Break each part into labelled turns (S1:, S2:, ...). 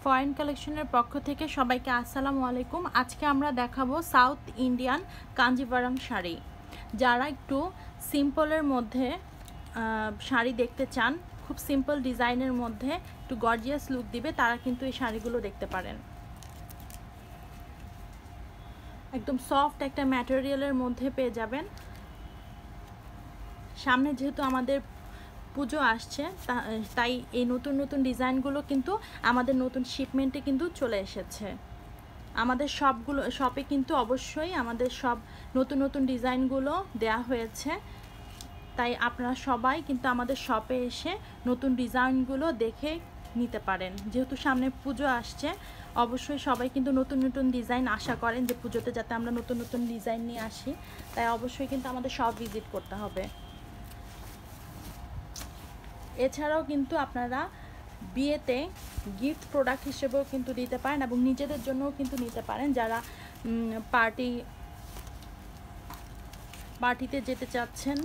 S1: Foreign কালেকশনের পক্ষ থেকে সবাইকে আসসালামু আলাইকুম। আজকে আমরা দেখাবো সাউথ ইন্ডিয়ান কাঞ্জিভারাম শাড়ি। যারা একটু সিম্পলের মধ্যে শাড়ি দেখতে চান, খুব সিম্পল ডিজাইনের মধ্যে একটু গর্জিয়াস লুক দিবে, তারা কিন্তু এই শাড়িগুলো দেখতে পারেন। একদম সফট একটা ম্যাটেরিয়ালের মধ্যে পেয়ে যাবেন। সামনে যেহেতু আমাদের পুজো আসছে, তাই এই নতুন নতুন ডিজাইনগুলো কিন্তু আমাদের নতুন শিপমেন্টে কিন্তু চলে এসেছে। আমাদের শপে কিন্তু অবশ্যই আমাদের সব নতুন নতুন ডিজাইনগুলো দেয়া হয়েছে, তাই আপনারা সবাই কিন্তু আমাদের শপে এসে নতুন ডিজাইনগুলো দেখে নিতে পারেন। যেহেতু সামনে পুজো আসছে, অবশ্যই সবাই কিন্তু নতুন নতুন ডিজাইন আশা করেন যে পুজোতে যাতে আমরা নতুন নতুন ডিজাইন নিয়ে আসি, তাই অবশ্যই কিন্তু আমাদের শপ ভিজিট করতে হবে। এছাড়াও কিন্তু আপনারা বিয়েতে গিফট প্রোডাক্ট হিসেবেও কিন্তু দিতে পারেন এবং নিজেদের জন্যও কিন্তু নিতে পারেন। যারা পার্টিতে যেতে চাচ্ছেন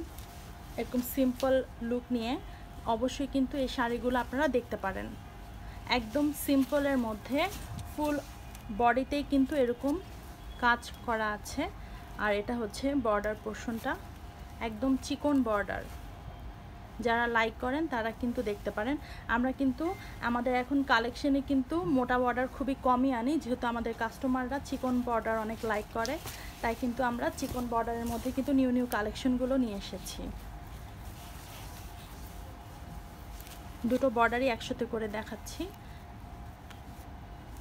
S1: এরকম সিম্পল লুক নিয়ে, অবশ্যই কিন্তু এই শাড়িগুলো আপনারা দেখতে পারেন। একদম সিম্পলের মধ্যে ফুল বডিতেই কিন্তু এরকম কাজ করা আছে, আর এটা হচ্ছে বর্ডার পোর্শনটা, একদম চিকন বর্ডার। যারা লাইক করেন তারা কিন্তু দেখতে পারেন। আমরা কিন্তু আমাদের এখন কালেকশনে কিন্তু মোটা বর্ডার খুবই কমই আনি, যেহেতু আমাদের কাস্টমাররা চিকন বর্ডার অনেক লাইক করে, তাই কিন্তু আমরা চিকন বর্ডারের মধ্যে কিন্তু নিউ নিউ কালেকশনগুলো নিয়ে এসেছি। দুটো বর্ডারই একসাথে করে দেখাচ্ছি।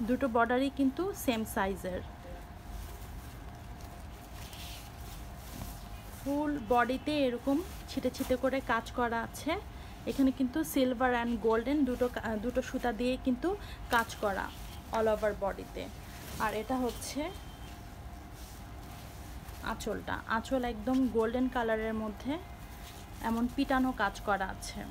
S1: দুটো বর্ডারই কিন্তু সেম সাইজের। ফুল বডিতে এরকম ছিটে ছিটে করে কাজ করা আছে। এখানে কিন্তু সিলভার অ্যান্ড গোল্ডেন দুটো সুতা দিয়ে কিন্তু কাজ করা অল ওভার বডিতে। আর এটা হচ্ছে আঁচলটা। আঁচল একদম গোল্ডেন কালারের মধ্যে এমন পিটানো কাজ করা আছে।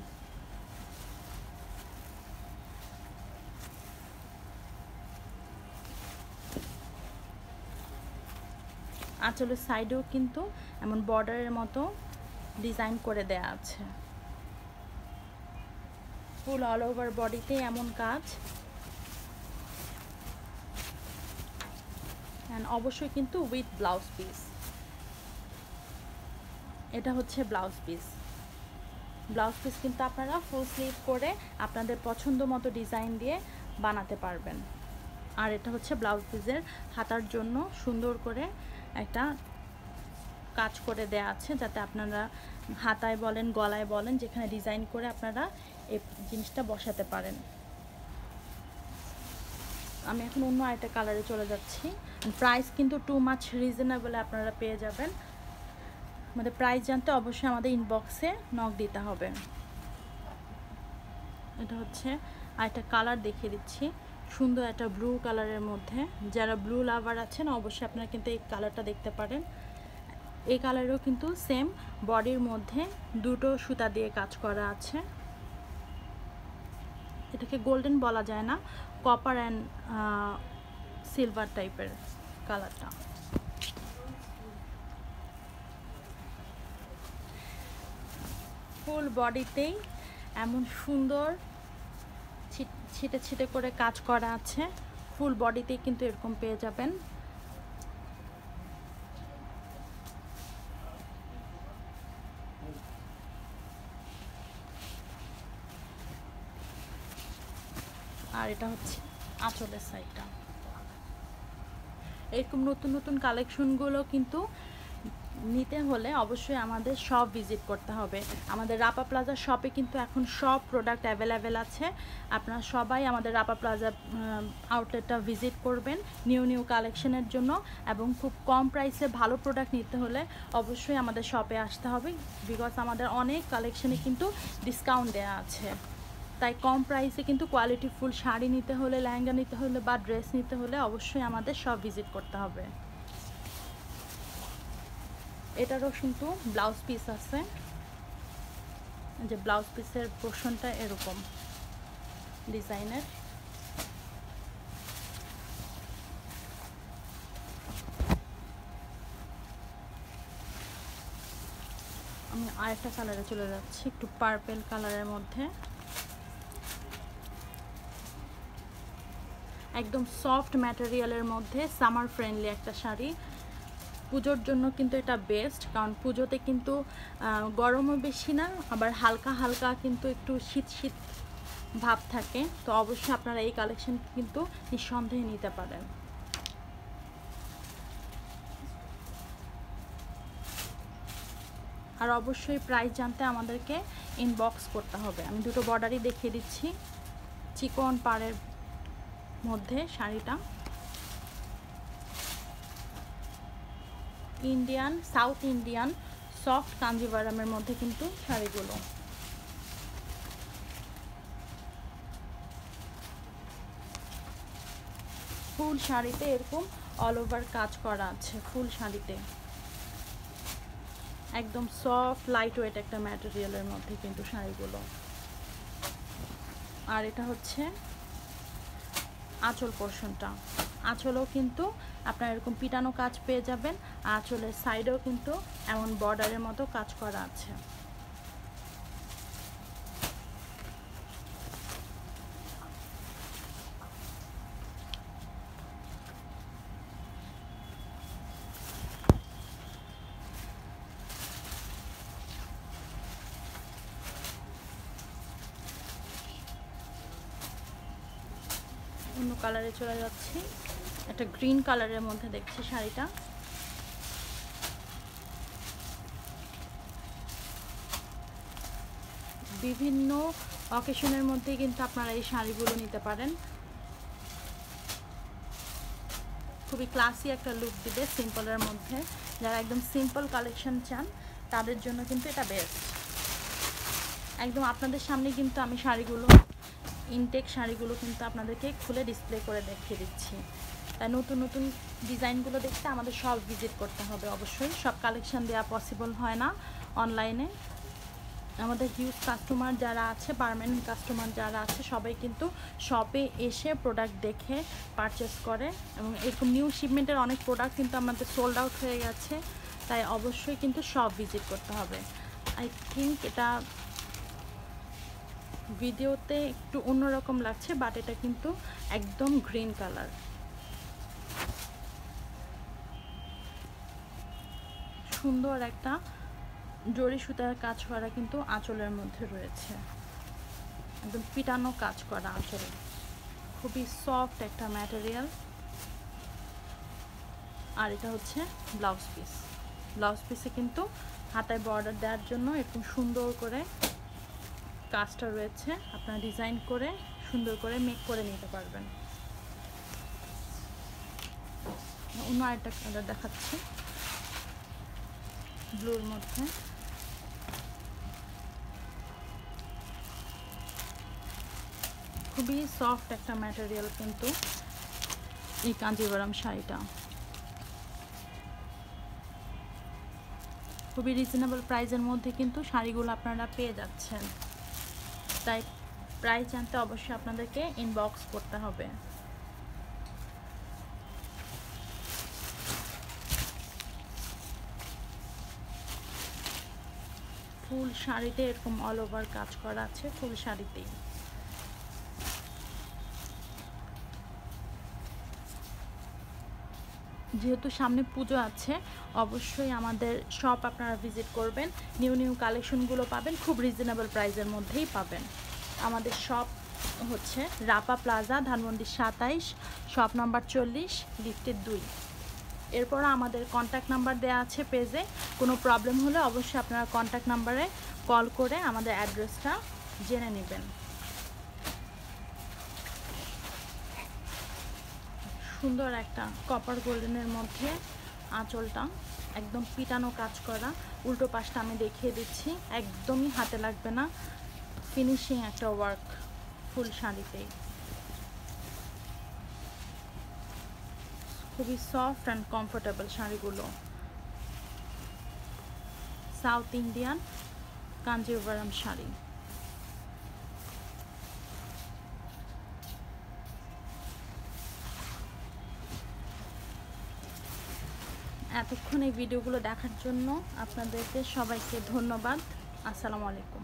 S1: আঁচলের সাইডেও কিন্তু এমন বর্ডারের মতো ডিজাইন করে দেয়া আছে। ফুল অল ওভার বডিতে এমন কাজ। অ্যান্ড অবশ্যই কিন্তু উইথ ব্লাউজ পিস। এটা হচ্ছে ব্লাউজ পিস। ব্লাউজ পিস কিন্তু আপনারা ফুল স্লিভ করে আপনাদের পছন্দ মতো ডিজাইন দিয়ে বানাতে পারবেন। আর এটা হচ্ছে ব্লাউজ পিসের হাতার জন্য সুন্দর করে একটা কাজ করে দেয়া আছে, যাতে আপনারা হাতায় বলেন গলায় বলেন যেখানে ডিজাইন করে আপনারা এই জিনিসটা বসাতে পারেন। আমি এখন অন্য আরেকটা কালারে চলে যাচ্ছি। প্রাইস কিন্তু টু মাচ রিজনেবল আপনারা পেয়ে যাবেন। আমাদের প্রাইস জানতে অবশ্যই আমাদের ইনবক্সে নক দিতে হবে। এটা হচ্ছে আরেকটা কালার দেখিয়ে দিচ্ছি, সুন্দর একটা ব্লু কালারের মধ্যে। যারা ব্লু লাভার আছেন অবশ্যই আপনারা কিন্তু এই কালারটা দেখতে পারেন। এই কালারেও কিন্তু সেম বডির মধ্যে দুটো সুতা দিয়ে কাজ করা আছে। এটাকে গোল্ডেন বলা যায় না, কপার অ্যান্ড সিলভার টাইপের কালারটা। ফুল বডিতেই এমন সুন্দর ছিটে ছিটে করে কাজ করা আছে। ফুল বডিতেই কিন্তু এরকম পেয়ে যাবেন। আর এটা হচ্ছে আঁচলের সাইডটা। এরকম নতুন নতুন কালেকশনগুলো কিন্তু নিতে হলে অবশ্যই আমাদের শপ ভিজিট করতে হবে। আমাদের রাপা প্লাজা শপে কিন্তু এখন সব প্রোডাক্ট অ্যাভেলেবেল আছে। আপনারা সবাই আমাদের রাপা প্লাজা আউটলেটটা ভিজিট করবেন নিউ নিউ কালেকশনের জন্য, এবং খুব কম প্রাইসে ভালো প্রোডাক্ট নিতে হলে অবশ্যই আমাদের শপে আসতে হবে, বিকজ আমাদের অনেক কালেকশনে কিন্তু ডিসকাউন্ট দেওয়া আছে। তাই কম প্রাইসে কিন্তু কোয়ালিটিফুল শাড়ি নিতে হলে, লেহেঙ্গা নিতে হলে বা ড্রেস নিতে হলে অবশ্যই আমাদের শপ ভিজিট করতে হবে। এটারও কিন্তু ব্লাউজ পিস আছে, যে ব্লাউজ পিসের পোর্শনটা এরকম ডিজাইনের। আমি আরেকটা কালারে চলে যাচ্ছি, একটু পার্পেল কালারের মধ্যে। একদম সফট ম্যাটেরিয়ালের মধ্যে সামার ফ্রেন্ডলি একটা শাড়ি। পুজোর জন্য কিন্তু এটা বেস্ট, কারণ পুজোতে কিন্তু গরমও বেশি না, আবার হালকা হালকা কিন্তু একটু শীত শীত ভাব থাকে। তো অবশ্যই আপনারা এই কালেকশন কিন্তু নিঃসন্দেহে নিতে পারেন। আর অবশ্যই প্রাইস জানতে আমাদেরকে ইনবক্স করতে হবে। আমি দুটো বর্ডারই দেখিয়ে দিচ্ছি, চিকন পাড়ের মধ্যে শাড়িটা, ইন্ডিয়ান সাউথ ইন্ডিয়ান সফট কাঞ্জিভারামের মধ্যে কিন্তু শাড়িগুলো। ফুল শাড়িতে এরকম অল ওভার কাজ করা আছে, ফুল শাড়িতে একদম সফট লাইট ওয়েট একটা ম্যাটেরিয়ালের মধ্যে কিন্তু শাড়িগুলো। আর এটা হচ্ছে আঁচল পোর্শনটা, আঁচলেও কিন্তু আপনারা এরকম পিটানো কাজ পেয়ে যাবেন। আঁচলের সাইডেও কিন্তু এমন বর্ডারের মতো কাজ করা আছে। অন্য কালারে চলে যাচ্ছি, একটা গ্রিন কালারের মধ্যে দেখছি শাড়িটা। বিভিন্ন অকেশনের মধ্যে কিন্তু আপনারা এই শাড়িগুলো নিতে পারেন। খুবই ক্লাসি একটা লুক দিবে সিম্পলের মধ্যে। যারা একদম সিম্পল কালেকশন চান তাদের জন্য কিন্তু এটা বেস্ট। একদম আপনাদের সামনে কিন্তু আমি শাড়িগুলো, ইনটেক শাড়িগুলো কিন্তু আপনাদেরকে খুলে ডিসপ্লে করে দেখিয়ে দিচ্ছি। তাই নতুন নতুন ডিজাইনগুলো দেখতে আমাদের সব ভিজিট করতে হবে। অবশ্যই সব কালেকশন দেওয়া পসিবল হয় না অনলাইনে। আমাদের হিউজ কাস্টমার যারা আছে, পার্মানেন্ট কাস্টমার যারা আছে, সবাই কিন্তু শপে এসে প্রোডাক্ট দেখে পারচেস করে। এবং এরকম নিউ শিপমেন্টের অনেক প্রোডাক্ট কিন্তু আমাদের সোল্ড আউট হয়ে গেছে। তাই অবশ্যই কিন্তু সব ভিজিট করতে হবে। আই থিঙ্ক এটা ভিডিওতে একটু অন্যরকম লাগছে, বাট এটা কিন্তু একদম গ্রিন কালার। সুন্দর একটা জরি সুতার কাজ করা কিন্তু আঁচলের মধ্যে রয়েছে, একদম পিটানো কাজ করা আঁচলে। খুবই সফট একটা ম্যাটেরিয়াল। আর এটা হচ্ছে ব্লাউজ পিস। ব্লাউজ পিসে কিন্তু হাতায় বর্ডার দেওয়ার জন্য এরকম সুন্দর করে কাজটা রয়েছে। আপনারা ডিজাইন করে সুন্দর করে মেক করে নিতে পারবেন। অন্য আরেকটা কালার দেখাচ্ছি, ব্লুর মধ্যে। খুবই সফট একটা ম্যাটেরিয়াল কিন্তু এই কাঞ্জিভারাম শাড়িটা। খুবই রিজনেবল প্রাইসের মধ্যে কিন্তু শাড়িগুলো আপনারা পেয়ে যাচ্ছেন। তাই প্রাইস জানতে অবশ্যই আপনাদেরকে ইনবক্স করতে হবে। ফুল শাড়িতে এরকম অল ওভার কাজ করা আছে, ফুল শাড়িতেই। যেহেতু সামনে পুজো আছে, অবশ্যই আমাদের শপ আপনারা ভিজিট করবেন। নিউ নিউ কালেকশনগুলো পাবেন, খুব রিজনেবল প্রাইসের মধ্যেই পাবেন। আমাদের শপ হচ্ছে Rapa plaza, Dhanmondi 27, shop number 40, লিফটের 2। এরপর আমাদের কন্ট্যাক্ট নাম্বার দেওয়া আছে পেজে। কোনো প্রবলেম হলে অবশ্যই আপনারা কন্ট্যাক্ট নাম্বারে কল করে আমাদের অ্যাড্রেসটা জেনে নেবেন। সুন্দর একটা কপার গোল্ডেনের মধ্যে আঁচলটা একদম পিটানো কাজ করা। উল্টো পাশটা আমি দেখিয়ে দিচ্ছি, একদমই হাতে লাগবে না, ফিনিশিং একটা ওয়ার্ক ফুল শাড়িতেই। খুবই সফট অ্যান্ড কমফোর্টেবল শাড়িগুলো। South Indian Kanjivaram sari. এতক্ষণ এই ভিডিওগুলো দেখার জন্য আপনাদেরকে সবাইকে ধন্যবাদ। আসসালামু আলাইকুম।